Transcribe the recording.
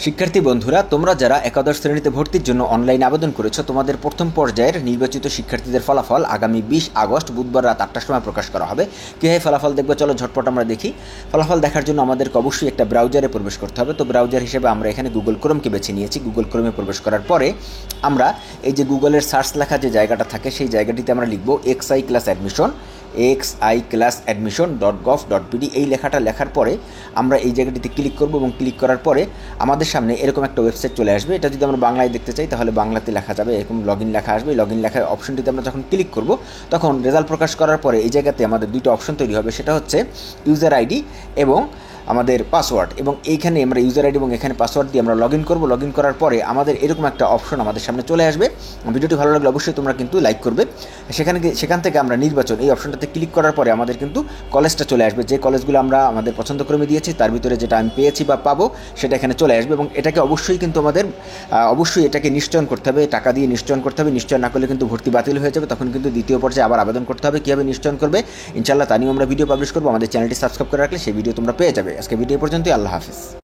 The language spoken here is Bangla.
শিক্ষার্থী বন্ধুরা, তোমরা যারা একাদশ শ্রেণীতে ভর্তির জন্য অনলাইনে আবেদন করেছো, তোমাদের প্রথম পর্যায়ের নির্বাচিত শিক্ষার্থীদের ফলাফল আগামী 20 আগস্ট বুধবার রাত 8টার সময় প্রকাশ করা হবে। কীভাবে ফলাফল দেখবে চলো ঝটপট আমরা দেখি। ফলাফল দেখার জন্য আমাদেরকে অবশ্যই একটা ব্রাউজারে প্রবেশ করতে হবে। তো ব্রাউজার হিসেবে আমরা এখানে গুগল ক্রোমকে বেছে নিয়েছি। গুগল ক্রোমে প্রবেশ করার পরে আমরা এই যে গুগলের সার্চ লেখা যে জায়গাটা থাকে, সেই জায়গাটিতে আমরা লিখব xiclassadmission.gov.pd। এই লেখাটা লেখার পরে আমরা এই জায়গাটিতে ক্লিক করব এবং ক্লিক করার পরে আমাদের সামনে এরকম একটা ওয়েবসাইট চলে আসবে। এটা যদি আমরা বাংলায় দেখতে চাই তাহলে বাংলাতে লেখা যাবে, এরকম লগ ইন লেখা আসবে। লগ ইন লেখার অপশনটিতে আমরা যখন ক্লিক করব তখন রেজাল্ট প্রকাশ করার পরে এই জায়গাতে আমাদের দুটো অপশন তৈরি হবে। সেটা হচ্ছে ইউজার আইডি এবং আমাদের পাসওয়ার্ড। এবং এইখানে আমরা ইউজার আইডি এবং এখানে পাসওয়ার্ড দিয়ে আমরা লগ ইন করবো। লগ ইন করার পরে আমাদের এরকম একটা অপশন আমাদের সামনে চলে আসবে। ভিডিওটি ভালো লাগলে অবশ্যই তোমরা কিন্তু লাইক করবে। সেখান থেকে আমরা নির্বাচন এই অপশনটাতে ক্লিক করার পরে আমাদের কিন্তু কলেজটা চলে আসবে। যে কলেজগুলো আমরা আমাদের পছন্দক্রমে দিয়েছি তার ভিতরে যেটা আমি পেয়েছি বা পাবো সেটা এখানে চলে আসবে। এবং এটাকে অবশ্যই কিন্তু আমাদের এটাকে নিশ্চয়ন করতে হবে, টাকা দিয়ে নিশ্চয়ন করতে হবে। নিশ্চয়ন না করলে কিন্তু ভর্তি বাতিল হয়ে যাবে। তখন কিন্তু দ্বিতীয় পর্যায়ে আবার আবেদন করতে হবে। কীভাবে নিশ্চয়ন করবে ইনশাআল্লাহ তা নিয়ে আমরা ভিডিও পাবলিশ করবো। আমাদের চ্যানেলটি সাবস্ক্রাইব করে রাখলে সেই ভিডিও তোমরা পেয়ে যাবে। আজকে ভিডিও পর্যন্তই। আল্লাহ হাফিজ।